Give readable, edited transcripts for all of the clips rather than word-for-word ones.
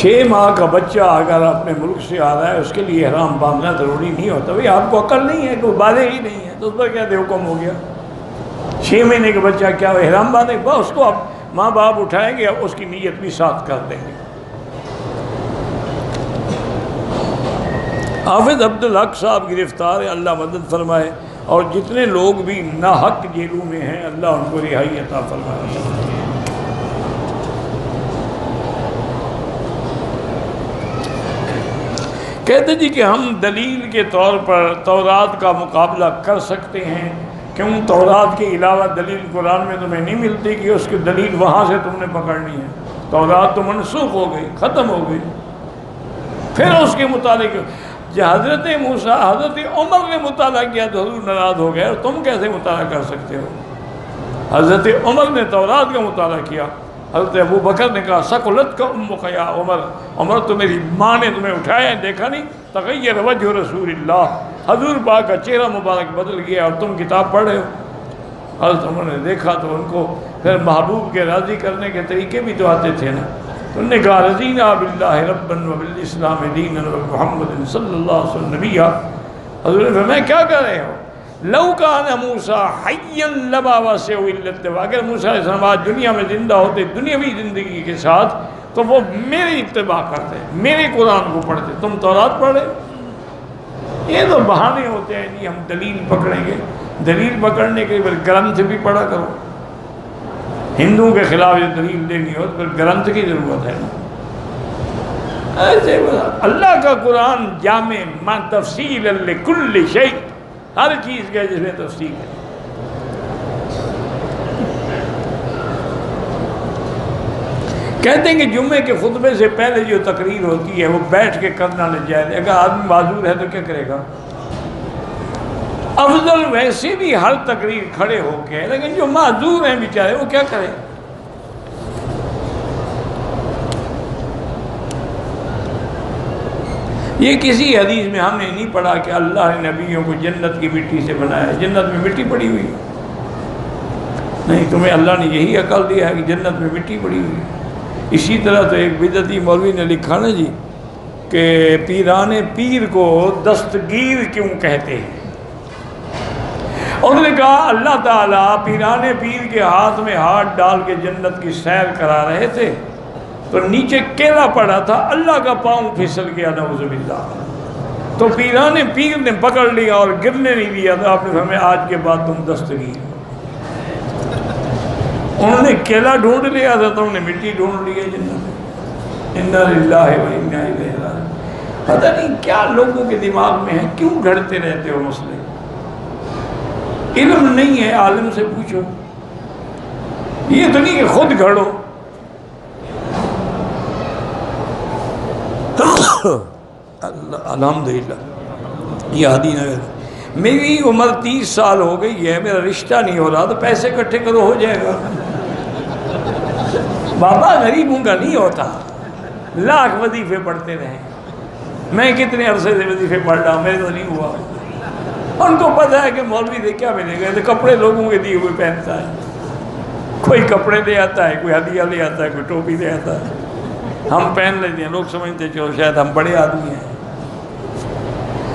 6 ماہ کا بچہ اگر اپنے ملک سے آ رہا ہے اس کے لیے احرام باندھنا ضروری نہیں ہوتا. بھئی آپ کو عقل نہیں ہے کہ وہ بالغ ہی نہیں ہے تو اس پر کیا حکم ہو گیا؟ 6 مہینے کا بچہ کیا احرام باندھے گا؟ اس کو اب ماں باپ اٹھائیں گے، اس کی نیت بھی ساتھ کر دیں گے. حافظ عبدالحق صاحب گرفتار ہے، اللہ مدد فرمائے، اور جتنے لوگ بھی ناحق جیلوں میں ہیں اللہ ان کو رہائی عطا فرمائے. کہتے جی کہ ہم دلیل کے طور پر تورات کا مقابلہ کر سکتے ہیں، کیوں تورات کے علاوہ دلیل قرآن میں تمہیں نہیں ملتی کہ اس کی دلیل وہاں سے تم نے پکڑنی ہے؟ تورات تو منسوخ ہو گئی، ختم ہو گئی. پھر اس کے متعلق حضرت موسیٰ حضرت عمر نے مطالعہ کیا تو حضور ناراض ہو گئے، اور تم کیسے مطالعہ کر سکتے ہو؟ حضرت عمر نے تورات کا مطالعہ کیا. حضرت ابو بکر نے کہا ثقلت کا امک یا عمر، عمر تو میری ماں نے تمہیں اٹھایا ہے، دیکھا نہیں تغیر وجہ رسول اللہ، حضور پاک کا چہرہ مبارک بدل گیا اور تم کتاب پڑھ رہے ہو. حضرت عمر نے دیکھا تو ان کو پھر محبوب کے راضی کرنے کے طریقے بھی تو آتے تھے نا. انہوں نے کہا رضینا باللہ ربا وبالاسلام دینا وبمحمد صلی اللہ علیہ وسلم نبیا. حضور نے فرمایا کیا کر رہے ہو؟ لو کان موسیٰ حیا لما وسعہ الا اتباع، اگر موسیٰ علیہ السلام آج دنیا میں زندہ ہوتے دنیاوی زندگی کے ساتھ تو وہ میری اتباع کرتے، میرے قرآن کو پڑھتے. تم تورات پڑھ رہے؟ یہ تو بہانے ہوتے ہیں جی ہم دلیل پکڑیں گے. دلیل پکڑنے کے لیے گرنتھ بھی پڑھا کرو. ہندوؤں کے خلاف یہ دلیل دینی ہو تو پھر گرنتھ کی ضرورت ہے نا. ایسے اللہ کا قرآن جامع ما تفصیل لکل شیء، ہر چیز کے جس میں تفصیل ہے. کہتے ہیں کہ جمعے کے خطبے سے پہلے جو تقریر ہوتی ہے وہ بیٹھ کے کرنا ناجائز ہے. اگر آدمی معذور ہے تو کیا کرے گا؟ افضل ویسے بھی ہر تقریر کھڑے ہو کے، لیکن جو معذور ہیں بیچارے وہ کیا کریں؟ یہ کسی حدیث میں ہم نے نہیں پڑھا کہ اللہ نے نبیوں کو جنت کی مٹی سے بنایا ہے. جنت میں مٹی پڑی ہوئی نہیں، تمہیں اللہ نے یہی عقل دیا ہے کہ جنت میں مٹی پڑی ہوئی ہے. اسی طرح تو ایک بدعتی مولوی نے لکھا نا جی کہ پیران پیر کو دستگیر کیوں کہتے ہیں. انہوں نے کہا اللہ تعالیٰ پیران پیر کے ہاتھ میں ہاتھ ڈال کے جنت کی سیر کرا رہے تھے تو نیچے کیلا پڑا تھا، اللہ کا پاؤں پھسل گیا نعوذ باللہ، تو پیران پیر نے پکڑ لیا اور گرنے نہیں دیا. تو آپ نے ہمیں آج کے بعد تم دستگیر. انہوں نے کیلا ڈھونڈ لیا تھا تو انہوں نے مٹی ڈھونڈ لی ہے جنت. انا للہ و انا الیہ راجعون. پتہ نہیں کیا لوگوں کے دماغ میں ہے، کیوں گھڑتے رہتے ہو مسئلے؟ علم نہیں ہے، عالم سے پوچھو. یہ تو نہیں کہ خود گھڑو. الحمدللہ. یہ حدیث ہے میری عمر 30 سال ہو گئی ہے، میرا رشتہ نہیں ہو رہا تو پیسے اکٹھے کرو ہو جائے گا. بابا غریبوں کا نہیں ہوتا، لاکھ وظیفے پڑھتے رہیں. میں کتنے عرصے سے وظیفے پڑھ رہا ہوں، میرے تو نہیں ہوا. ان کو پتہ ہے کہ مولوی سے کیا ملے گا، تو کپڑے لوگوں کے دیے ہوئے پہنتا ہے. کوئی کپڑے دے آتا ہے، کوئی ہدیہ لے آتا ہے، کوئی ٹوپی دے آتا ہے. ہم پہن لیتے ہیں، لوگ سمجھتے ہیں چلو شاید ہم بڑے آدمی ہیں.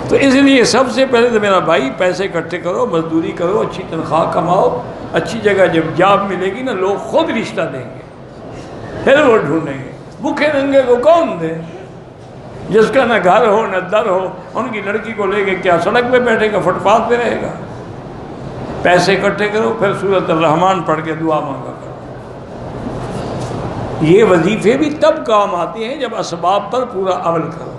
تو اس لیے سب سے پہلے تو میرا بھائی پیسے اکٹھے کرو، مزدوری کرو، اچھی تنخواہ کماؤ. اچھی جگہ جب جاب ملے گی نا لوگ خود رشتہ دیں گے، پھر وہ ڈھونڈیں گے. بھوکے ننگے کو کون دے؟ جس کا نہ گھر ہو نہ در ہو، ان کی لڑکی کو لے کے کیا سڑک پہ بیٹھے گا، فٹ پاتھ پہ رہے گا؟ پیسے اکٹھے کرو، پھر سورۃ الرحمن پڑھ کے دعا مانگا کرو. یہ وظیفے بھی تب کام آتے ہیں جب اسباب پر پورا عمل کرو.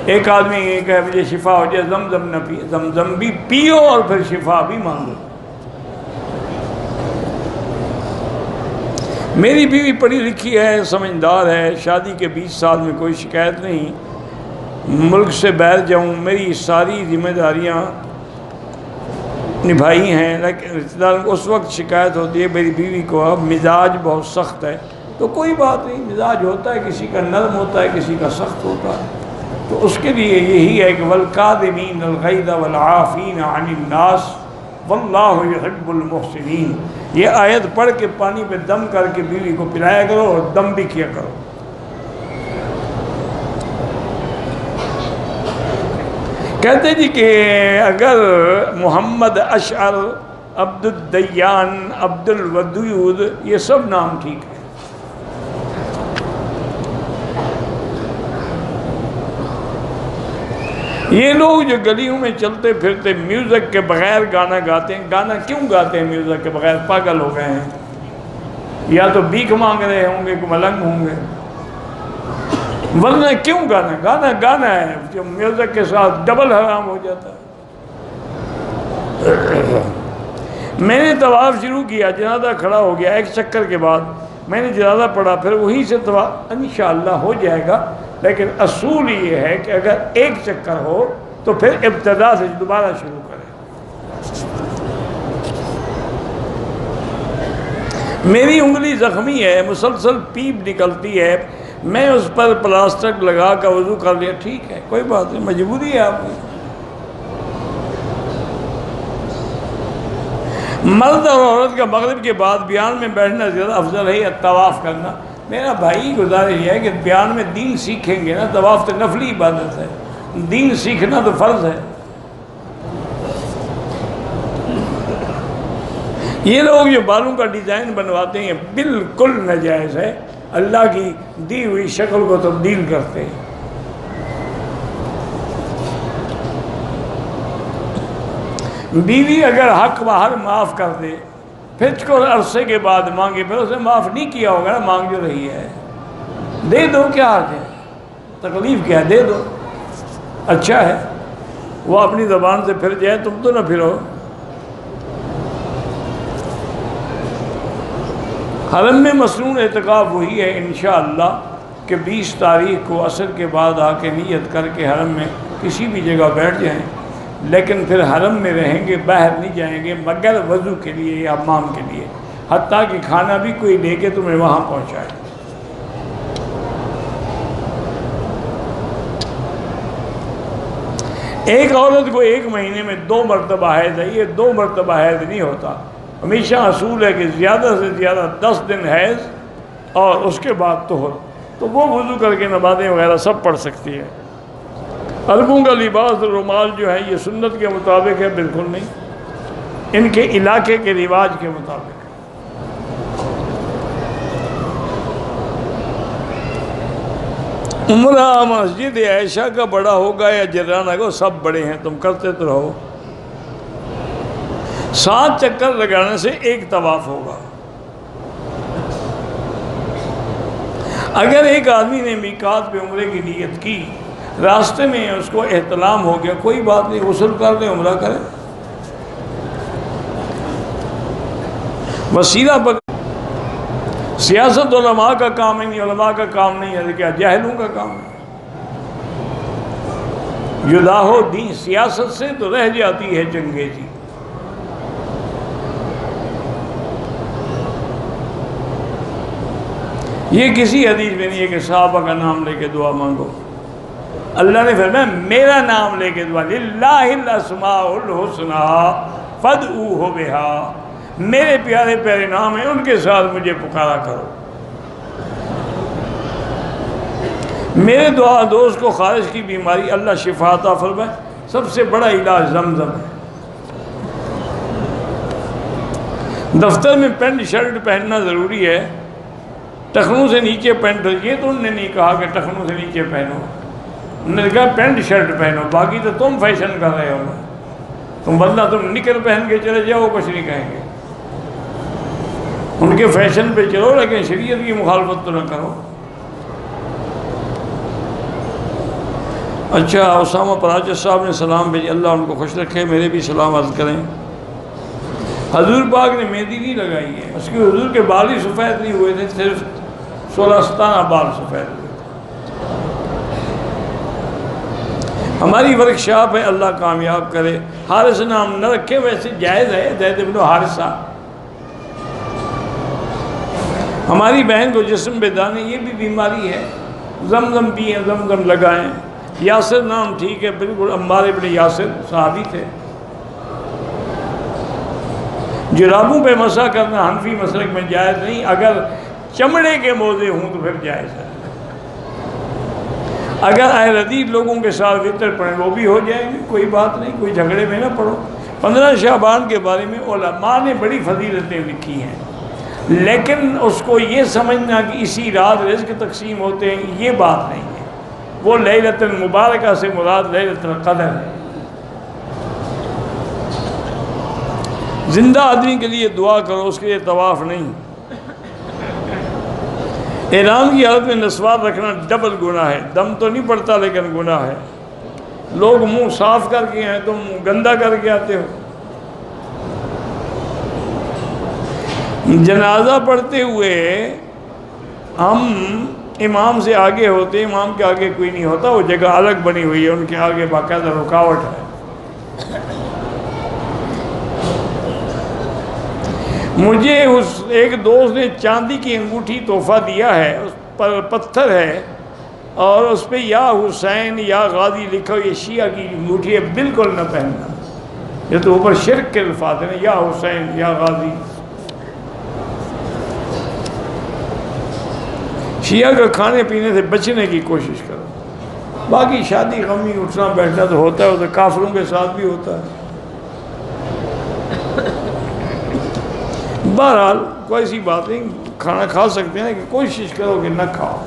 ایک آدمی یہ کہے مجھے شفا ہو جائے، زمزم نہ پی، زمزم بھی پیو اور پھر شفا بھی مانگو. میری بیوی پڑھی لکھی ہے، سمجھدار ہے، شادی کے 20 سال میں کوئی شکایت نہیں. ملک سے باہر جاؤں، میری ساری ذمہ داریاں نبھائی ہیں، لیکن رشتہ دار اس وقت شکایت ہوتی ہے میری بیوی کو اب مزاج بہت سخت ہے. تو کوئی بات نہیں، مزاج ہوتا ہے، کسی کا نرم ہوتا ہے، کسی کا سخت ہوتا ہے. تو اس کے لیے یہی ہے کہ والکاظمین الغیظ والعافین عن الناس واللہ یحب المحسنین. یہ آیت پڑھ کے پانی پہ دم کر کے بیوی کو پلایا کرو اور دم بھی کیا کرو. کہتے جی کہ اگر محمد اشعر، عبد الدیان، عبد الودود، یہ سب نام ٹھیک ہے، یہ لوگ جو گلیوں میں چلتے پھرتے میوزک کے بغیر گانا گاتے ہیں، گانا کیوں گاتے ہیں میوزک کے بغیر؟ پاگل ہو گئے ہیں، یا تو بھیک مانگ رہے ہوں گے کہ ملنگ ہوں گے، ورنہ کیوں گانا؟ گانا گانا ہے جو میوزک کے ساتھ ڈبل حرام ہو جاتا ہے۔ میں نے طواف شروع کیا، جنازہ کھڑا ہو گیا، ایک چکر کے بعد میں نے جنازہ پڑھا، پھر وہیں سے طواف انشاءاللہ ہو جائے گا، لیکن اصول یہ ہے کہ اگر ایک چکر ہو تو پھر ابتدا سے دوبارہ شروع کریں۔ میری انگلی زخمی ہے، مسلسل پیپ نکلتی ہے، میں اس پر پلاسٹک لگا کر وضو کر لیا، ٹھیک ہے، کوئی بات نہیں، مجبوری ہے آپ کی۔ مرد اور عورت کا مغرب کے بعد بیان میں بیٹھنا زیادہ افضل ہے یا طواف کرنا؟ میرا بھائی گزارش ہے کہ بیان میں دین سیکھیں گے نا، طواف تو نفلی عبادت ہے، دین سیکھنا تو فرض ہے۔ یہ لوگ جو بالوں کا ڈیزائن بنواتے ہیں بالکل ناجائز ہے، اللہ کی دی ہوئی شکل کو تبدیل کرتے ہیں۔ بیوی اگر حق باہر معاف کر دے، پھر کو عرصے کے بعد مانگے، پھر اسے معاف نہیں کیا ہوگا نا، مانگ جو رہی ہے، دے دو، کیا حق ہے، تکلیف کیا ہے، دے دو، اچھا ہے، وہ اپنی زبان سے پھر جائے، تم تو نہ پھرو۔ حرم میں مصنون اعتکاف وہی ہے انشاءاللہ کہ 20 تاریخ کو عصر کے بعد آ کے نیت کر کے حرم میں کسی بھی جگہ بیٹھ جائیں، لیکن پھر حرم میں رہیں گے، باہر نہیں جائیں گے مگر وضو کے لیے یا حمام کے لیے، حتیٰ کہ کھانا بھی کوئی لے کے تمہیں وہاں پہنچائے۔ ایک عورت کو ایک مہینے میں 2 مرتبہ حیض ہے، یہ 2 مرتبہ حیض نہیں ہوتا، ہمیشہ اصول ہے کہ زیادہ سے زیادہ 10 دن حیض اور اس کے بعد طہر، تو وہ وضو کر کے نمازیں وغیرہ سب پڑھ سکتی ہے۔ عربوں کا لباس رومال جو ہے یہ سنت کے مطابق ہے؟ بالکل نہیں، ان کے علاقے کے رواج کے مطابق۔ عمرہ مسجد عائشہ کا بڑا ہوگا یا جرانہ کا؟ سب بڑے ہیں، تم کرتے تو رہو۔ 7 چکر لگانے سے ایک طواف ہوگا۔ اگر ایک آدمی نے میقات پہ عمرے کی نیت کی، راستے میں اس کو احتلام ہو گیا، کوئی بات نہیں، غسل کر لے، عمرہ کرے، وسیلہ پر۔ سیاست علماء کا کام ہے، نہیں علماء کا کام نہیں ہے، کیا جاہلوں کا کام ہے؟ جدا ہو دین سیاست سے تو رہ جاتی ہے چنگیزی۔ یہ کسی حدیث میں نہیں ہے کہ صحابہ کا نام لے کے دعا مانگو، اللہ نے فرمایا میرا نام لے کے دعا، للہ الاسماء الحسنی فادعوہ بہا، میرے پیارے پیارے نام ہیں، ان کے ساتھ مجھے پکارا کرو۔ میرے دعا دوست کو خارج کی بیماری اللہ شفا عطا فرمائے، سب سے بڑا علاج زمزم ہے۔ دفتر میں پینٹ شرٹ پہننا ضروری ہے، ٹخنوں سے نیچے پینٹ، یہ تو انہوں نے نہیں کہا کہ ٹخنوں سے نیچے پہنو، انہوں نے کہا پینٹ شرٹ پہنو، باقی تو تم فیشن کر رہے ہو، تم ورنہ تم نکر پہن کے چلے جاؤ، کچھ نہیں کہیں گے، ان کے فیشن پہ چلو لیکن شریعت کی مخالفت تو نہ کرو۔ اچھا، اسامہ پراچس صاحب نے سلام بھیجے، اللہ ان کو خوش رکھے، میرے بھی سلام عرض کریں۔ حضور پاک نے مہندی نہیں لگائی ہے، اس کی حضور کے بال ہی سفید نہیں ہوئے تھے، صرف 16-17 بال سفید ہوئے تھے۔ ہماری ورکشاپ ہے، اللہ کامیاب کرے۔ حارث نام نہ رکھے، ویسے جائز ہے، زید بن حارثہ۔ ہماری بہن کو جسم بے دانے، یہ بھی بیماری ہے، زمزم پئیں، زمزم لگائیں۔ یاسر نام ٹھیک ہے، بالکل، عمار ابن یاسر صحابی تھے۔ جرابوں پہ مسح کرنا حنفی مسلک میں جائز نہیں، اگر چمڑے کے موزے ہوں تو پھر جائز ہے۔ اگر اہل حدیث لوگوں کے ساتھ وطر پڑھیں وہ بھی ہو جائیں گے، کوئی بات نہیں، کوئی جھگڑے میں نہ پڑو۔ 15 شعبان کے بارے میں علماء نے بڑی فضیلتیں لکھی ہیں، لیکن اس کو یہ سمجھنا کہ اسی رات رزق تقسیم ہوتے ہیں، یہ بات نہیں ہے۔ وہ لیلۃ المبارکہ سے مراد لیلۃ القدر ہے۔ زندہ آدمی کے لیے دعا کرو، اس کے لیے طواف نہیں۔ احرام کی حالت میں نسوار رکھنا ڈبل گناہ ہے، دم تو نہیں پڑتا لیکن گناہ ہے۔ لوگ منہ صاف کر کے ہیں، تم گندا کر کے آتے ہو۔ جنازہ پڑھتے ہوئے ہم امام سے آگے ہوتے، امام کے آگے کوئی نہیں ہوتا، وہ جگہ الگ بنی ہوئی ہے، ان کے آگے باقاعدہ رکاوٹ ہے۔ مجھے ایک دوست نے چاندی کی انگوٹھی تحفہ دیا ہے، اس پر پتھر ہے اور اس پہ یا حسین یا غازی لکھا ہو، یہ شیعہ کی انگوٹھی ہے، بالکل نہ پہننا۔ یہ تو اوپر شرک کے الفاظ ہیں، یا حسین یا غازی۔ شیعہ کا کھانے پینے سے بچنے کی کوشش کرو۔ باقی شادی غمی اٹھنا بیٹھنا تو ہوتا ہے، وہ تو کافروں کے ساتھ بھی ہوتا ہے۔ بہرحال کوئی ایسی بات نہیں، کھانا کھا سکتے ہیں کہ کوشش کرو کہ نہ کھاؤ،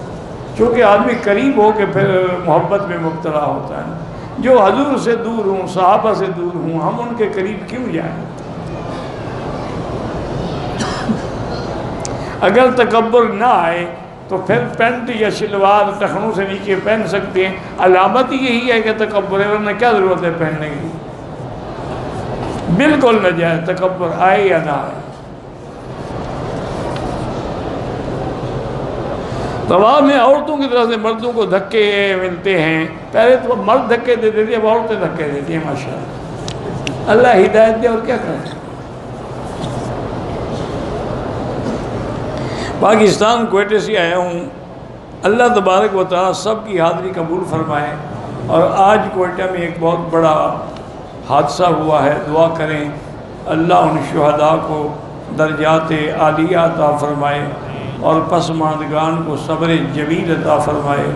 چونکہ آدمی قریب ہو کے پھر محبت میں مبتلا ہوتا ہے۔ جو حضور سے دور ہوں، صحابہ سے دور ہوں، ہم ان کے قریب کیوں جائیں؟ اگر تکبر نہ آئے تو پھر پینٹ یا شلوار ٹخنوں سے نیچے پہن سکتے ہیں، علامت یہی ہے کہ تکبر ہے، ورنہ کیا ضرورت ہے پہننے کی؟ بالکل نہ جائے، تکبر آئے یا نہ آئے۔ طواف میں عورتوں کی طرف سے مردوں کو دھکے ملتے ہیں، پہلے تو مرد دھکے دیتے تھے، اب عورتیں دھکے دیتی ہیں، ماشاءاللہ۔ اللہ ہدایت دے، اور کیا کریں۔ پاکستان کوئٹے سے آیا ہوں، اللہ تبارک و تعالیٰ سب کی حاضری قبول فرمائے۔ اور آج کوئٹہ میں ایک بہت بڑا حادثہ ہوا ہے، دعا کریں اللہ ان شہداء کو درجات عالیہ عطا فرمائے اور پسماندگان کو صبر جمیل عطا فرمائے،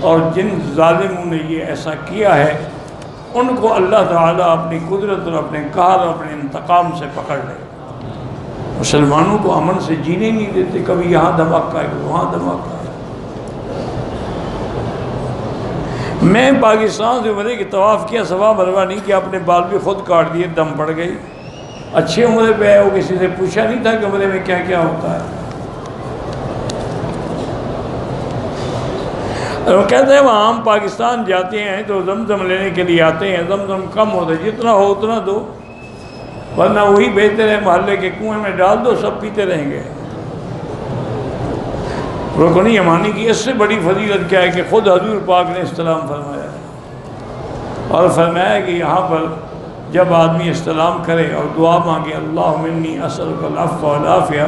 اور جن ظالموں نے یہ ایسا کیا ہے ان کو اللہ تعالیٰ اپنی قدرت اور اپنے قہر اور اپنے انتقام سے پکڑ لے۔ مسلمانوں کو امن سے جینے نہیں دیتے، کبھی یہاں دھماکہ ہے، کبھی وہاں دھماکہ ہے۔ میں پاکستان سے عمرے کی طواف کیا، صفا مروا نہیں کیا، اپنے بال بھی خود کاٹ دیے، دم پڑ گئی۔ اچھے عمرے پہ آئے ہو، کسی سے پوچھا نہیں تھا کہ عمرے میں کیا کیا ہوتا ہے۔ وہ کہتے ہیں وہاں ہم پاکستان جاتے ہیں تو زمزم لینے کے لیے آتے ہیں، زمزم کم ہوتا ہے، جتنا ہو اتنا دو، ورنہ وہی بہتر ہے محلے کے کنویں میں ڈال دو، سب پیتے رہیں گے۔ رکن یمانی کی اس سے بڑی فضیلت کیا ہے کہ خود حضور پاک نے استلام فرمایا اور فرمایا کہ یہاں پر جب آدمی استلام کرے اور دعا مانگے اللہم انی اسألک العفو والعافیہ،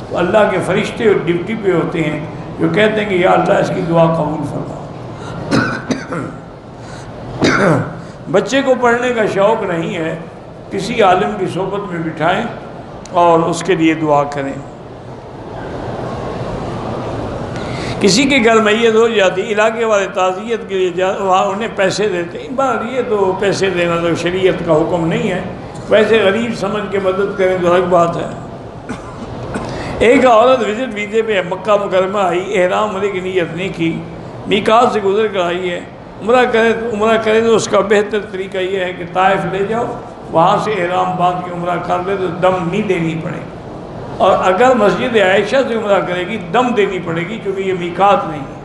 تو اللہ کے فرشتے اور ڈیوٹی پہ ہوتے ہیں جو کہتے ہیں کہ یا اللہ اس کی دعا قبول فرما۔ بچے کو پڑھنے کا شوق نہیں ہے، کسی عالم کی صحبت میں بٹھائیں اور اس کے لیے دعا کریں۔ کسی کے گھر میت ہو جاتی، علاقے والے تعزیت کے لیے وہاں انہیں پیسے دیتے ہیں، بار یہ تو پیسے دینا تو شریعت کا حکم نہیں ہے، ویسے غریب سمجھ کے مدد کریں تو الگ بات ہے۔ ایک عورت وزٹ ویزے پہ مکہ مکرمہ آئی، احرام عمرے کی نیت نہیں کی، میقات سے گزر کر آئی ہے، عمرہ کرے تو اس کا بہتر طریقہ یہ ہے کہ طائف لے جاؤ، وہاں سے احرام باندھ کے عمرہ کر لے تو دم نہیں دینی پڑے گی، اور اگر مسجد عائشہ سے عمرہ کرے گی دم دینی پڑے گی کیونکہ یہ میقات نہیں ہے۔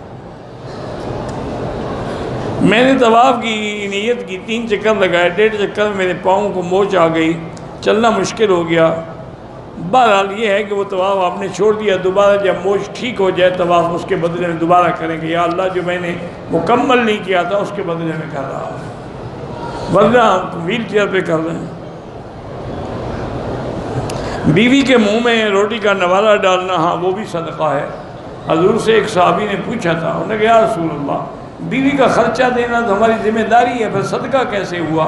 میں نے طواف کی نیت کی، 3 چکر لگائے، 1.5 چکر میں میرے پاؤں کو موچ آ گئی، چلنا مشکل ہو گیا۔ بہرحال یہ ہے کہ وہ طواف آپ نے چھوڑ دیا، دوبارہ جب موچ ٹھیک ہو جائے طواف اس کے بدلے میں دوبارہ کریں گے، یا اللہ جو میں نے مکمل نہیں کیا تھا اس کے بدلے میں کر رہا ہوں، ورنہ ہم ویل چیئر پہ کر رہے ہیں۔ بیوی کے منہ میں روٹی کا نوالہ ڈالنا، ہاں وہ بھی صدقہ ہے۔ حضور سے ایک صحابی نے پوچھا تھا، انہوں نے کہا یا رسول اللہ بیوی کا خرچہ دینا تو ہماری ذمہ داری ہے، پھر صدقہ کیسے ہوا؟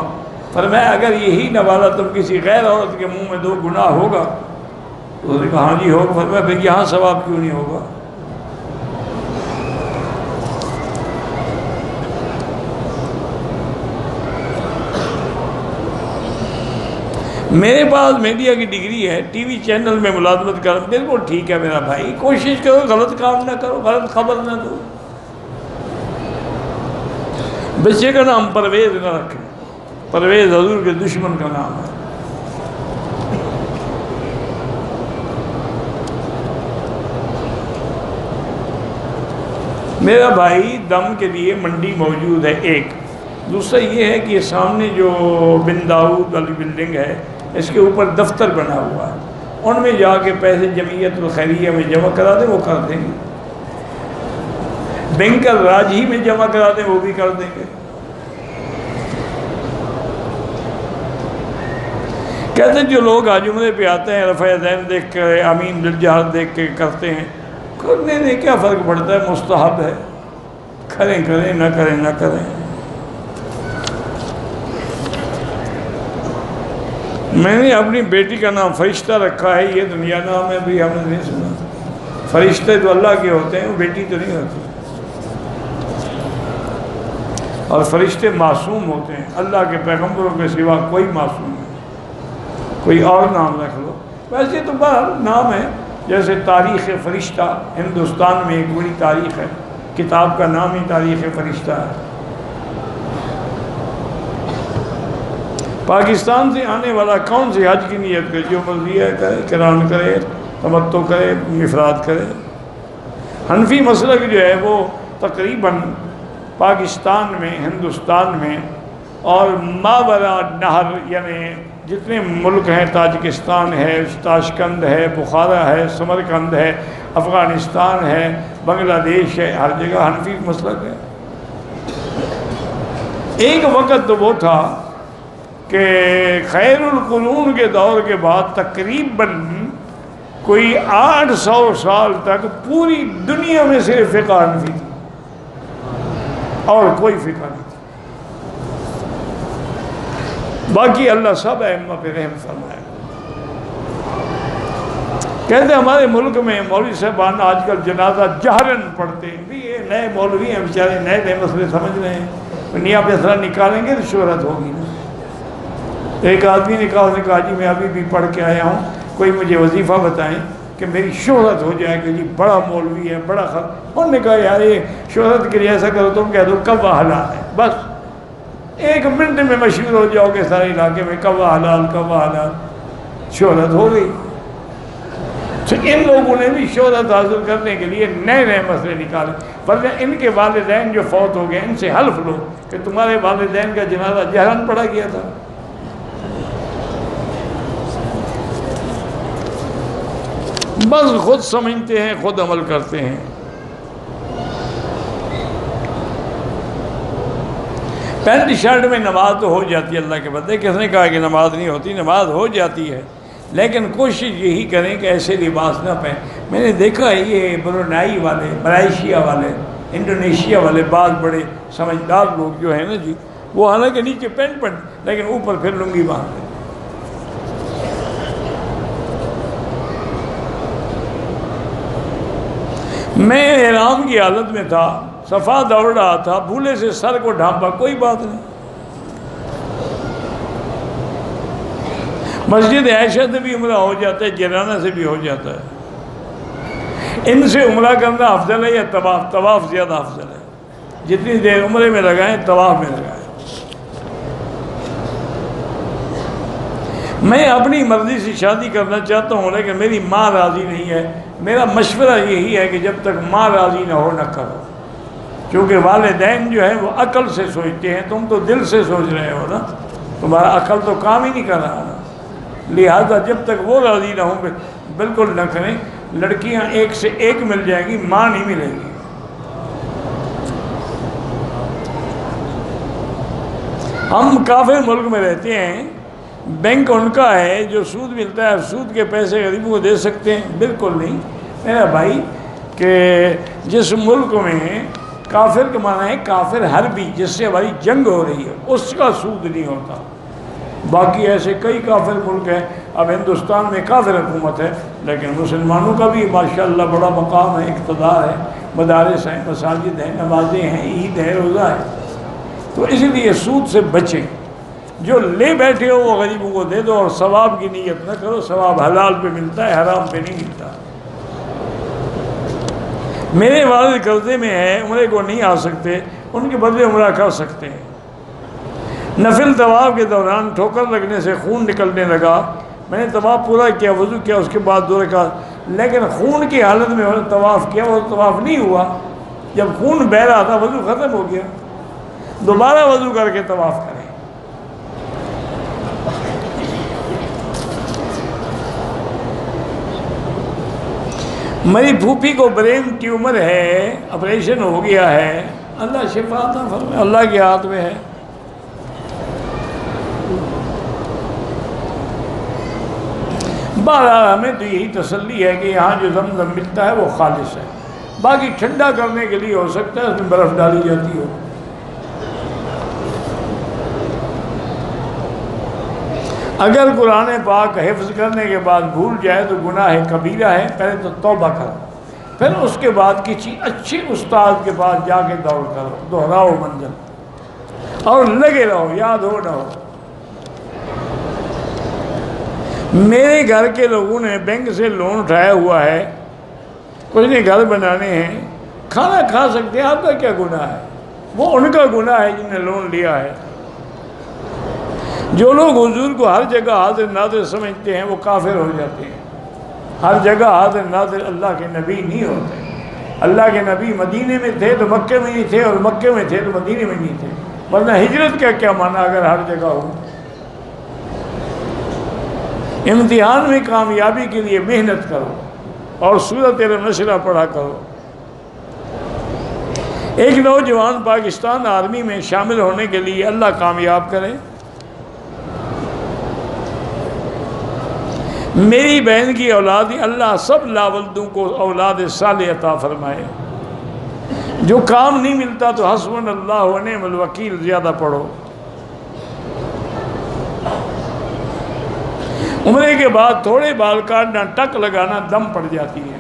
فرمایا اگر یہی نوالہ تم کسی غیر عورت کے منہ میں دو گناہ ہوگا، تو انہوں نے کہا ہاں جی ہوگا۔ فرمایا پھر یہاں ثواب کیوں نہیں ہوگا؟ میرے پاس میڈیا کی ڈگری ہے، ٹی وی چینل میں ملازمت کر، بالکل ٹھیک ہے میرا بھائی، کوشش کرو غلط کام نہ کرو، غلط خبر نہ دو۔ بچے کا نام پرویز نہ رکھیں، پرویز حضور کے دشمن کا نام ہے۔ میرا بھائی دم کے لیے منڈی موجود ہے ایک، دوسرا یہ ہے کہ سامنے جو بن داؤد والی بلڈنگ ہے اس کے اوپر دفتر بنا ہوا ہے، ان میں جا کے پیسے جمعیت الخیریہ میں جمع کرا دیں، وہ کر دیں گے۔ بینکر راج ہی میں جمع کرا دیں، وہ بھی کر دیں گے۔ کہتے ہیں جو لوگ آج عمرے پہ آتے ہیں رفع یدین دیکھ کر، آمین بالجہر دیکھ کے کرتے ہیں، کرنے میں کیا فرق پڑتا ہے، مستحب ہے، کریں کریں نہ کریں نہ کریں۔ میں نے اپنی بیٹی کا نام فرشتہ رکھا ہے، یہ دنیا نام ہے بھی، ہم نے نہیں سنا۔ فرشتے تو اللہ کے ہوتے ہیں، وہ بیٹی تو نہیں ہوتی، اور فرشتے معصوم ہوتے ہیں، اللہ کے پیغمبروں کے سوا کوئی معصوم نہیں۔ کوئی اور نام رکھ لو، ویسے تو بہر نام ہے، جیسے تاریخ فرشتہ ہندوستان میں ایک بڑی تاریخ ہے، کتاب کا نام ہی تاریخ فرشتہ ہے۔ پاکستان سے آنے والا کون سے حج کی نیت کرے، جو مرضی ہے کرے، قران کرے، تمتع کرے، افراد کرے۔ حنفی مسلک جو ہے وہ تقریباً پاکستان میں، ہندوستان میں اور ماوراء نہر یعنی جتنے ملک ہیں، تاجکستان ہے، تاشقند ہے، بخارا ہے، سمرقند ہے، افغانستان ہے، بنگلہ دیش ہے، ہر جگہ حنفی مسلک ہے۔ ایک وقت تو وہ تھا کہ خیر القرون کے دور کے بعد تقریباً کوئی 800 سال تک پوری دنیا میں صرف فقہ حنفی تھی اور کوئی فقہ نہیں تھی، باقی اللہ سب ائمہ پہ رحم فرمائے۔ کہتے ہیں ہمارے ملک میں مولوی صاحبان آج کل جنازہ جہرن پڑھتے ہیں، بھی یہ نئے مولوی ہیں بیچارے، نئے نئے مسئلے سمجھ رہے ہیں، نیا فیصلہ نکالیں گے تو شہرت ہوگی نا۔ ایک آدمی نے کہا جی میں ابھی بھی پڑھ کے آیا ہوں، کوئی مجھے وظیفہ بتائیں کہ میری شہرت ہو جائے کہ جی بڑا مولوی ہے، بڑا خط۔ انہوں نے کہا یار یہ شہرت کے لیے ایسا کرو تم کہہ دو کوا حلال ہے، بس 1 منٹ میں مشہور ہو جاؤ گے سارے علاقے میں، کوا حلال کوا حلال، شہرت ہو گئی۔ تو ان لوگوں نے بھی شہرت حاصل کرنے کے لیے نئے نئے مسئلے نکالے، ورنہ ان کے والدین جو فوت ہو گئے ان سے حلف لو کہ تمہارے والدین کا جنازہ جہرن پڑھا گیا تھا۔ بس خود سمجھتے ہیں، خود عمل کرتے ہیں۔ پینٹ شرٹ میں نماز تو ہو جاتی ہے، اللہ کے بندے، کس نے کہا کہ نماز نہیں ہوتی، نماز ہو جاتی ہے، لیکن کوشش یہی کریں کہ ایسے لباس نہ پہنیں۔ میں نے دیکھا ہے یہ برونائی والے، ملائیشیا والے، انڈونیشیا والے بعض بڑے سمجھدار لوگ جو ہیں نا جی، وہ حالانکہ نیچے پینٹ پہن لیکن اوپر پھر لنگی باندھتے ہیں۔ میں احرام کی حالت میں تھا، صفا دوڑ رہا تھا، بھولے سے سر کو ڈھانپا، کوئی بات نہیں۔ مسجد عائشہ سے بھی عمرہ ہو جاتا ہے، جیرانہ سے بھی ہو جاتا ہے۔ ان سے عمرہ کرنا افضل ہے یا طواف؟ طواف زیادہ افضل ہے، جتنی دیر عمرے میں لگائیں طواف میں لگائیں۔ میں اپنی مرضی سے شادی کرنا چاہتا ہوں لیکن میری ماں راضی نہیں ہے، میرا مشورہ یہی ہے کہ جب تک ماں راضی نہ ہو نہ کرو، کیونکہ والدین جو ہیں وہ عقل سے سوچتے ہیں، تم تو دل سے سوچ رہے ہو نا، تمہارا عقل تو کام ہی نہیں کر رہا نا، لہذا جب تک وہ راضی نہ ہوں بالکل نہ کریں۔ لڑکیاں ایک سے ایک مل جائیں گی، ماں نہیں ملے گی۔ ہم کافر ملک میں رہتے ہیں، بینک ان کا ہے، جو سود ملتا ہے سود کے پیسے غریبوں کو دے سکتے ہیں؟ بالکل نہیں میرا بھائی، کہ جس ملک میں کافر کا معنی ہے کافر حربی، جس سے ہماری جنگ ہو رہی ہے، اس کا سود نہیں ہوتا۔ باقی ایسے کئی کافر ملک ہیں، اب ہندوستان میں کافر حکومت ہے لیکن مسلمانوں کا بھی ماشاءاللہ بڑا مقام ہے، اقتدار ہے، مدارس ہیں، مساجد ہیں، نمازیں ہیں، عید ہے، روزہ ہے۔ تو اس لیے سود سے بچیں، جو لے بیٹھے ہو وہ غریبوں کو دے دو، اور ثواب کی نیت نہ کرو، ثواب حلال پہ ملتا ہے، حرام پہ نہیں ملتا۔ میرے والد قرضے میں ہے، عمرے کو نہیں آ سکتے، ان کے بدلے عمرہ کر سکتے ہیں۔ نفل طواف کے دوران ٹھوکر لگنے سے خون نکلنے لگا، میں نے طواف پورا کیا، وضو کیا، اس کے بعد 2 رکعت، لیکن خون کی حالت میں طواف کیا، وہ طواف نہیں ہوا۔ جب خون بہہ رہا تھا وضو ختم ہو گیا، دوبارہ وضو کر کے طواف کریں۔ میری پھوپھی کو برین ٹیومر ہے، آپریشن ہو گیا ہے، اللہ شفا عطا فرمائے، اللہ کے ہاتھ میں ہے۔ بہرحال ہمیں تو یہی تسلی ہے کہ یہاں جو زمزم ملتا ہے وہ خالص ہے، باقی ٹھنڈا کرنے کے لیے ہو سکتا ہے اس میں برف ڈالی جاتی ہو۔ اگر قرآن پاک حفظ کرنے کے بعد بھول جائے تو گناہ کبیرہ ہے، پہلے تو توبہ کرو، پھر اس کے بعد کسی اچھے استاد کے پاس جا کے دور کرو، دہراؤ منزل اور لگے رہو، یاد ہو نہ ہو۔ میرے گھر کے لوگوں نے بینک سے لون اٹھایا ہوا ہے، کچھ نے گھر بنانے ہیں، کھانا کھا سکتے ہیں، آپ کا کیا گناہ ہے؟ وہ ان کا گناہ ہے جن نے لون لیا ہے۔ جو لوگ حضور کو ہر جگہ حاضر ناظر سمجھتے ہیں وہ کافر ہو جاتے ہیں۔ ہر جگہ حاضر ناظر اللہ کے نبی نہیں ہوتے۔ اللہ کے نبی مدینے میں تھے تو مکے میں نہیں تھے، اور مکے میں تھے تو مدینے میں نہیں تھے، ورنہ ہجرت کا کیا معنی اگر ہر جگہ ہو؟ امتحان میں کامیابی کے لیے محنت کرو اور سورۃ النشر پڑھا کرو۔ ایک نوجوان پاکستان آرمی میں شامل ہونے کے لیے اللہ کامیاب کرے۔ میری بہن کی اولاد اللہ سب لاولدوں کو اولاد صالح عطا فرمائے۔ جو کام نہیں ملتا تو حسبنا اللہ و نعم الوکیل زیادہ پڑھو۔ عمرے کے بعد تھوڑے بال کاٹنا، ٹک لگانا دم پڑ جاتی ہے۔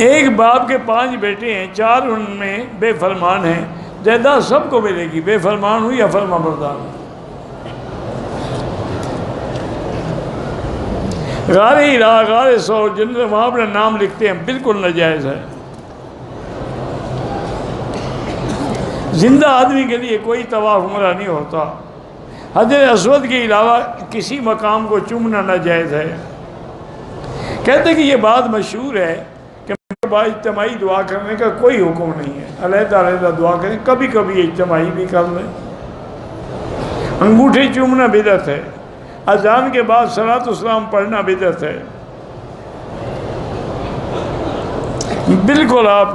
ایک باپ کے 5 بیٹے ہیں، 4 ان میں بے فرمان ہیں، جائیداد سب کو ملے گی، بے فرمان ہو یا فرما بردار ہو۔ غار ہیرا، غار سور، جن وہاں اپنا نام لکھتے ہیں، بالکل ناجائز ہے۔ زندہ آدمی کے لیے کوئی طواف عمرہ نہیں ہوتا۔ حجر اسود کے علاوہ کسی مقام کو چومنا ناجائز ہے۔ کہتے ہیں کہ یہ بات مشہور ہے کہ اجتماعی دعا کرنے کا کوئی حکم نہیں ہے، علیحدہ علیحدہ دعا کریں، کبھی کبھی اجتماعی بھی کر لیں۔ انگوٹھے چومنا بدعت ہے، اذان کے بعد صلاۃ السلام پڑھنا بدعت ہے۔ بالکل آپ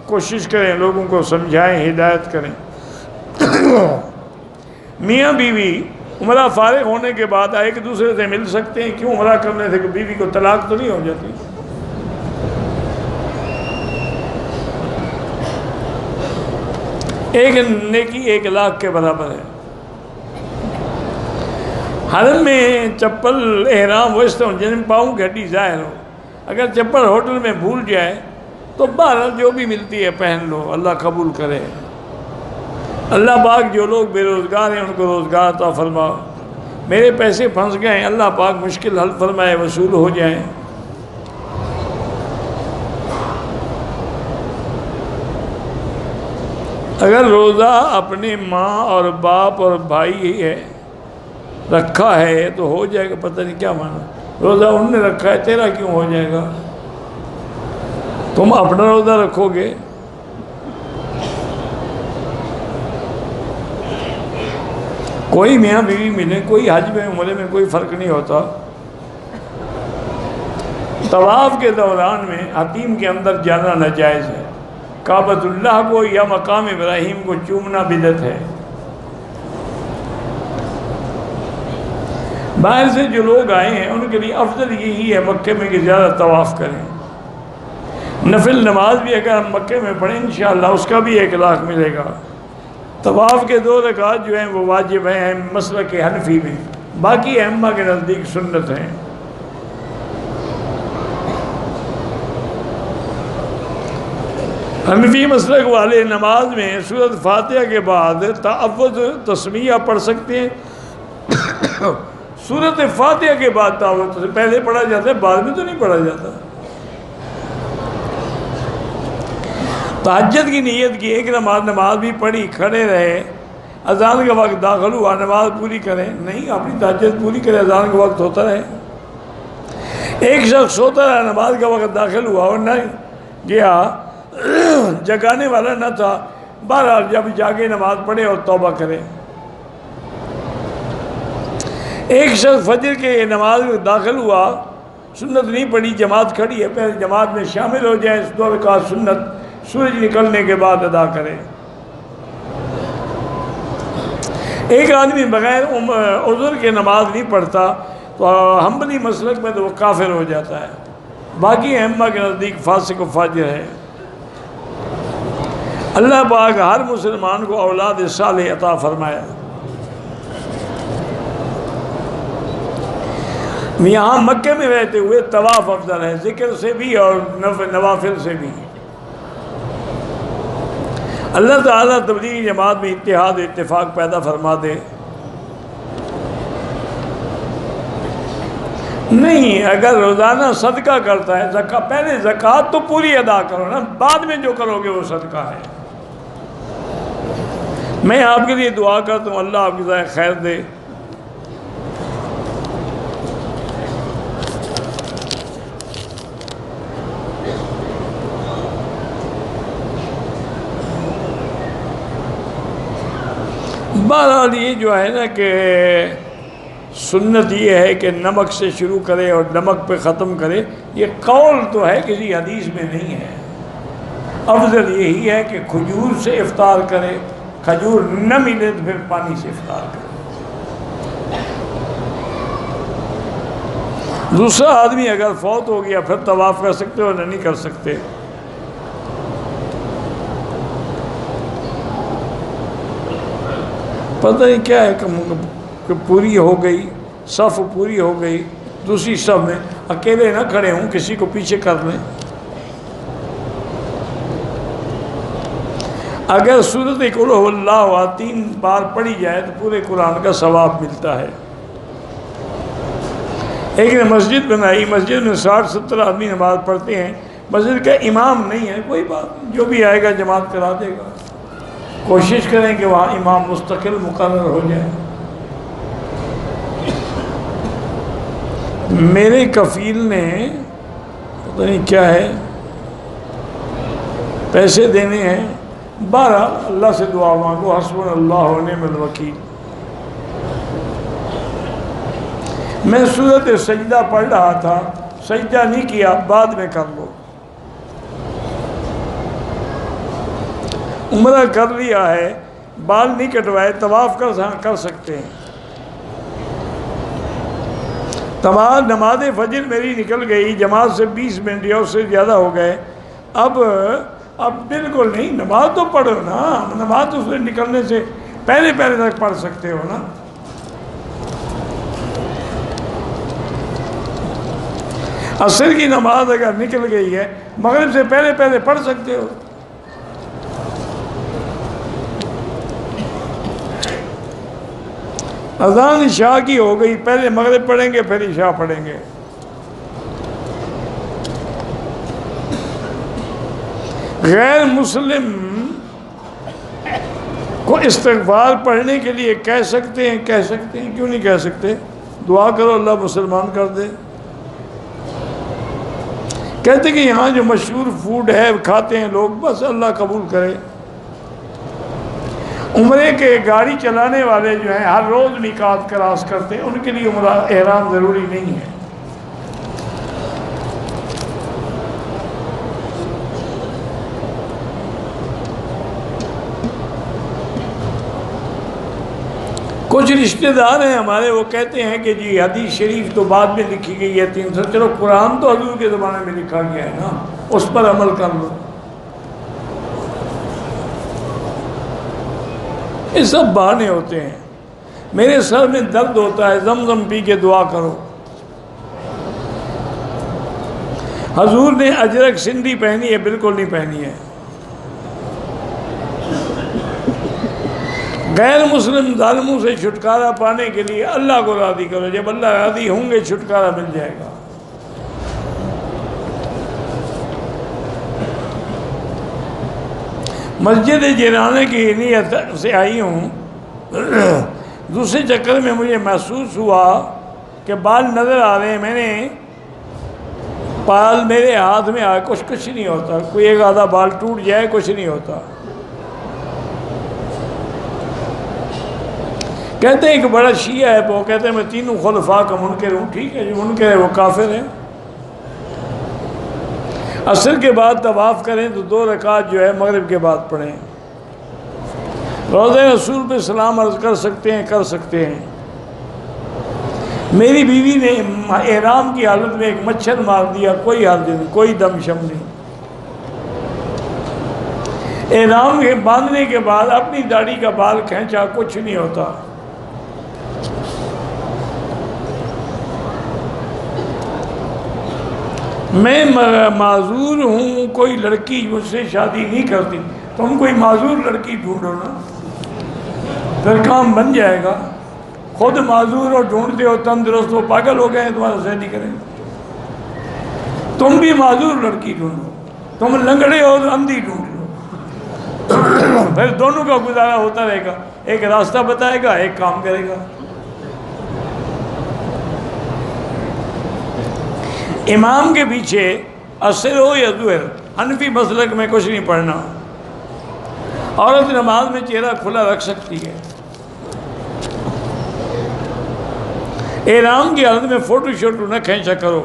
کوشش کریں، لوگوں کو سمجھائیں، ہدایت کریں۔ میاں بیوی عمرہ فارغ ہونے کے بعد ایک دوسرے سے مل سکتے ہیں، کیوں؟ عمرہ کرنے سے بیوی کو طلاق تو نہیں ہو جاتی؟ ایک نیکی 1 لاکھ کے برابر ہے۔ حرم میں چپل احرام ویسے ہوں جن پاؤں کی ہڈی ظاہر ہو، اگر چپل ہوٹل میں بھول جائے تو بہرحال جو بھی ملتی ہے پہن لو، اللہ قبول کرے۔ اللہ پاک جو لوگ بے روزگار ہیں ان کو روزگار عطا فرما۔ میرے پیسے پھنس گئے ہیں، اللہ پاک مشکل حل فرمائے، وصول ہو جائیں۔ اگر روزہ اپنے ماں اور باپ اور بھائی ہے رکھا ہے تو ہو جائے گا، پتہ نہیں کیا مانا، روزہ انہوں نے رکھا ہے تیرا کیوں ہو جائے گا؟ تم اپنا روزہ رکھو گے۔ کوئی میاں بیوی ملے، کوئی حج میں عمرے میں کوئی فرق نہیں ہوتا۔ طواف کے دوران میں حتیم کے اندر جانا ناجائز ہے۔ کعبۃ اللہ کو یا مقام ابراہیم کو چومنا بدعت ہے۔ باہر سے جو لوگ آئے ہیں ان کے لیے افضل یہی ہے مکے میں کہ زیادہ طواف کریں۔ نفل نماز بھی اگر ہم مکے میں پڑھیں انشاءاللہ اس کا بھی 1 لاکھ ملے گا۔ طواف کے 2 رکعات جو ہیں وہ واجب ہیں مسلک حنفی میں، باقی ائمہ کے نزدیک سنت ہیں۔ حنفی مسلک والے نماز میں سورۃ فاتحہ کے بعد تعوذ تسمیہ پڑھ سکتے ہیں۔ سورۃ فاتحہ کے بعد تعوذ پہلے پڑھا جاتا ہے، بعد میں تو نہیں پڑھا جاتا۔ تہجد کی نیت کی ایک نماز بھی پڑھی، کھڑے رہے، اذان کا وقت داخل ہوا، نماز پوری کریں؟ نہیں، اپنی تہجد پوری کرے، اذان کا وقت ہوتا رہے۔ ایک شخص سوتا رہا، نماز کا وقت داخل ہوا اور نہ گیا، جگانے والا نہ تھا، بہرحال جب جاگے نماز پڑھے اور توبہ کرے۔ ایک شخص فجر کے نماز میں داخل ہوا، سنت نہیں پڑھی، جماعت کھڑی ہے، پہلے جماعت میں شامل ہو جائے، 2 رکعت سنت سورج نکلنے کے بعد ادا کرے۔ ایک آدمی بغیر عذر کے نماز نہیں پڑھتا تو حنبلی مسلک میں تو وہ کافر ہو جاتا ہے، باقی ائمہ کے نزدیک فاسق و فاجر ہے۔ اللہ پاک ہر مسلمان کو اولاد صالح عطا فرمایا۔ یہاں مکے میں رہتے ہوئے طواف افضل ہے، ذکر سے بھی اور نوافل سے بھی۔ اللہ تعالیٰ تبلیغی جماعت میں اتحاد و اتفاق پیدا فرما دے۔ نہیں، اگر روزانہ صدقہ کرتا ہے، پہلے زکوٰۃ تو پوری ادا کرو نا، بعد میں جو کرو گے وہ صدقہ ہے۔ میں آپ کے لیے دعا کرتا ہوں، اللہ آپ کی ذائقہ خیر دے۔ بہرحال یہ جو ہے نا کہ سنت یہ ہے کہ نمک سے شروع کرے اور نمک پہ ختم کرے، یہ قول تو ہے، کسی حدیث میں نہیں ہے۔ افضل یہی ہے کہ کھجور سے افطار کرے، کھجور نہ ملے تو پھر پانی سے افطار کرے۔ دوسرا آدمی اگر فوت ہو گیا پھر طواف کر سکتے ہو، نہیں کر سکتے۔ پتہ نہیں کیا ہے کہ پوری ہو گئی، صف پوری ہو گئی، دوسری صف میں اکیلے نہ کھڑے ہوں، کسی کو پیچھے کر لیں۔ اگر سورۃ قل هو اللہ 3 بار پڑھی جائے تو پورے قرآن کا ثواب ملتا ہے۔ ایک نے مسجد بنائی، مسجد میں 60-70 آدمی نماز پڑھتے ہیں، مسجد کا امام نہیں ہے، کوئی بات، جو بھی آئے گا جماعت کرا دے گا۔ کوشش کریں کہ وہاں امام مستقل مقرر ہو جائے۔ میرے کفیل نے پتہ نہیں کیا ہے، پیسے دینے ہیں، بہرحال اللہ سے دعا مانگو، حسبنا اللہ و نعم الوکیل۔ میں سورۃ سجدہ پڑھ رہا تھا، سجدہ نہیں کیا، بعد میں کر لو۔ عمرہ کر لیا ہے، بال نہیں کٹوائے، طواف کر سکتے ہیں۔ نماز فجر میری نکل گئی، جماعت سے 20 منٹ یا اس سے زیادہ ہو گئے، اب بالکل نہیں، نماز تو پڑھو نا، نماز تو اس سے نکلنے سے پہلے تک پڑھ سکتے ہو نا۔ عصر کی نماز اگر نکل گئی ہے، مغرب سے پہلے پڑھ سکتے ہو۔ اذان عشاء کی ہو گئی، پہلے مغرب پڑھیں گے پھر عشاء پڑھیں گے۔ غیر مسلم کو استغفار پڑھنے کے لیے کہہ سکتے ہیں، کیوں نہیں کہہ سکتے؟ دعا کرو اللہ مسلمان کر دے۔ کہتے کہ یہاں جو مشہور فوڈ ہے کھاتے ہیں لوگ، بس اللہ قبول کرے۔ عمرے کے گاڑی چلانے والے جو ہیں ہر روز میقات کراس کرتے ہیں، ان کے لیے عمرہ احرام ضروری نہیں ہے۔ کچھ رشتہ دار ہیں ہمارے، وہ کہتے ہیں کہ جی حدیث شریف تو بعد میں لکھی گئی ہے 300، چلو قرآن تو حضور کے زمانے میں لکھا گیا ہے نا، اس پر عمل کر لو۔ یہ سب بہانے ہوتے ہیں۔ میرے سر میں درد ہوتا ہے، زمزم پی کے دعا کرو۔ حضور نے اجرک سندھی پہنی ہے؟ بالکل نہیں پہنی ہے۔ غیر مسلم ظالموں سے چھٹکارا پانے کے لیے اللہ کو راضی کرو، جب اللہ راضی ہوں گے چھٹکارا مل جائے گا۔ مسجد جیرانے کی نیت سے آئی ہوں، دوسرے چکر میں مجھے محسوس ہوا کہ بال نظر آ رہے ہیں، میں نے بال میرے ہاتھ میں آئے، کچھ نہیں ہوتا، کوئی ایک آدھا بال ٹوٹ جائے کچھ نہیں ہوتا۔ کہتے ہیں ایک بڑا شیعہ ہے، وہ کہتے ہیں میں تینوں خلفاء کا منکر ہوں۔ ٹھیک ہے جو منکر ہے وہ کافر ہے۔ عصر کے بعد طواف کریں تو 2 رکعت جو ہے مغرب کے بعد پڑھیں، روضہ رسول پہ سلام عرض کر سکتے ہیں۔ میری بیوی نے احرام کی حالت میں ایک مچھر مار دیا، کوئی حرج نہیں، کوئی دم شم نہیں۔ احرام کے باندھنے کے بعد اپنی داڑھی کا بال کھینچا، کچھ نہیں ہوتا۔ میں معذور ہوں، کوئی لڑکی مجھ سے شادی نہیں کرتی، تم کوئی معذور لڑکی ڈھونڈو نا، پھر کام بن جائے گا۔ خود معذور ہو، ڈھونڈتے ہو، تندرست ہو، پاگل ہو گئے تمہارا شادی کریں گے۔ تم بھی معذور لڑکی ڈھونڈو، تم لنگڑے ہو تو اندھی ڈھونڈ لو، پھر دونوں کا گزارا ہوتا رہے گا، ایک راستہ بتائے گا، ایک کام کرے گا۔ امام کے پیچھے عصر ہو یا ظہر، حنفی مسلک میں کچھ نہیں پڑھنا۔ عورت نماز میں چہرہ کھلا رکھ سکتی ہے۔ احرام کی حالت میں فوٹو شوٹو نہ کھینچا کرو۔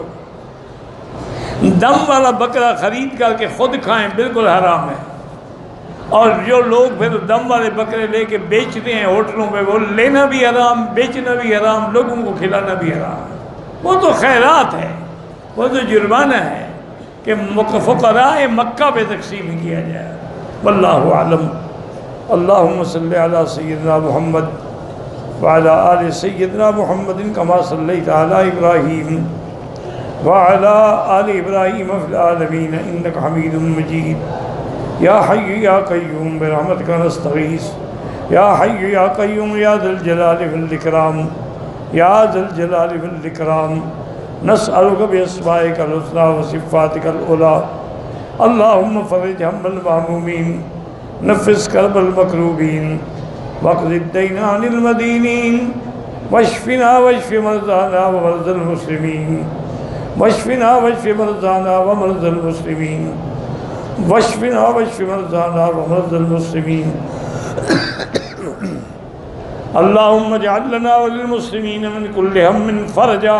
دم والا بکرا خرید کر کے خود کھائیں، بالکل حرام ہے۔ اور جو لوگ پھر دم والے بکرے لے کے بیچتے ہیں ہوٹلوں پہ، وہ لینا بھی حرام، بیچنا بھی حرام، لوگوں کو کھلانا بھی حرام۔ وہ تو خیرات ہے، وہ تو جرمانہ ہے کہ فقراء مکہ پہ تقسیم کیا جائے۔ واللہ اعلم۔ اللہم صلی علی سیدنا محمد وعلی آل سیدنا محمد کما صلیت علی ابراہیم وعلی آل ابراہیم فی العالمین انک حمید مجید۔ یا حی یا قیوم برحمتک نستغیث، یا حی یا قیوم یا ذا الجلال والاکرام، یا ذا الجلال والاکرام، نسألک باسمائک الحسنی وصفاتک العلی، اللہم فرج ہم المہمومین، نفس کرب المکروبین، واقض الدین عن المدینین، واشفنا واشف مرضانا ومرضى المسلمین، واشفنا واشف مرضانا ومرضى المسلمین، واشفنا واشف مرضانا ومرضى المسلمین۔ اللہم اجعل لنا وللمسلمین من کل ہم فرجا،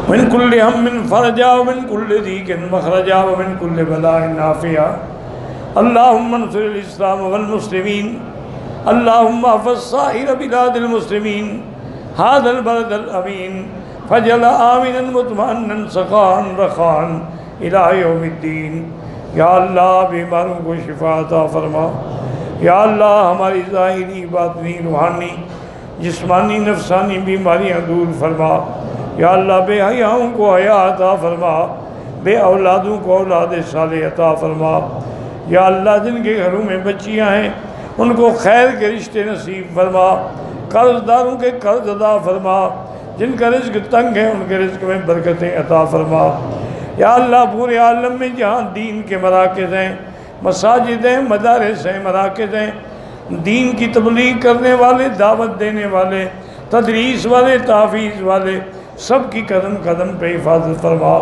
من کل ہم فرجا، ومن کل ضیق مخرجا، ومن کل بلاء نافعا۔ اللہم انصر الاسلام والمسلمین، اللہم احفظ سائر بلاد المسلمین، هذا البلد الامین، فجعل آمنا مطمئنا سخاء رخاء الى یوم الدین۔ یا اللہ بیماروں کو شفا عطا فرما، یا اللہ ہماری ظاہری باطنی روحانی جسمانی نفسانی بیماریاں دور فرما، یا اللہ بے حیاؤں کو حیا عطا فرما، بے اولادوں کو اولاد صالح عطا فرما، یا اللہ جن کے گھروں میں بچیاں ہیں ان کو خیر کے رشتے نصیب فرما، قرض داروں کے قرض ادا فرما، جن کا رزق تنگ ہے ان کے رزق میں برکتیں عطا فرما۔ یا اللہ پورے عالم میں جہاں دین کے مراکز ہیں، مساجد ہیں، مدارس ہیں، مراکز ہیں، دین کی تبلیغ کرنے والے، دعوت دینے والے، تدریس والے، تحفیظ والے، سب کی قدم قدم پہ حفاظت فرما۔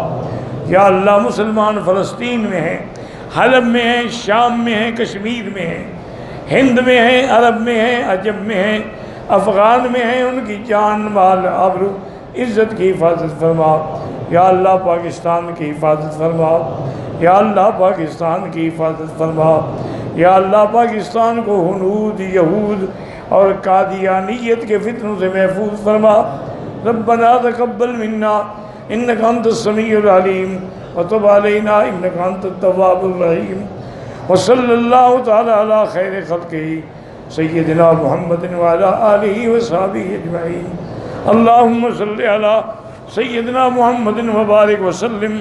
یا اللہ مسلمان فلسطین میں ہیں، حلب میں ہیں، شام میں ہیں، کشمیر میں ہیں، ہند میں ہیں، عرب میں ہیں، عجم میں ہیں، افغان میں ہیں، ان کی جان مال آبرو عزت کی حفاظت فرما۔ یا اللہ پاکستان کی حفاظت فرما، یا اللہ پاکستان کی حفاظت فرما، یا اللہ پاکستان کو ہنود، یہود اور قادیانیت کے فتنوں سے محفوظ فرما۔ ربنا تقبل منا انک انت السمیع العلیم وتب علینا انک انت التواب الرحیم، وصلی اللہ تعالی علی خیر خلقہ سیدنا محمد وعلی آلہ وصحبہ اجمعین۔ اللہم صلی علی سیدنا محمد وبارک وسلم۔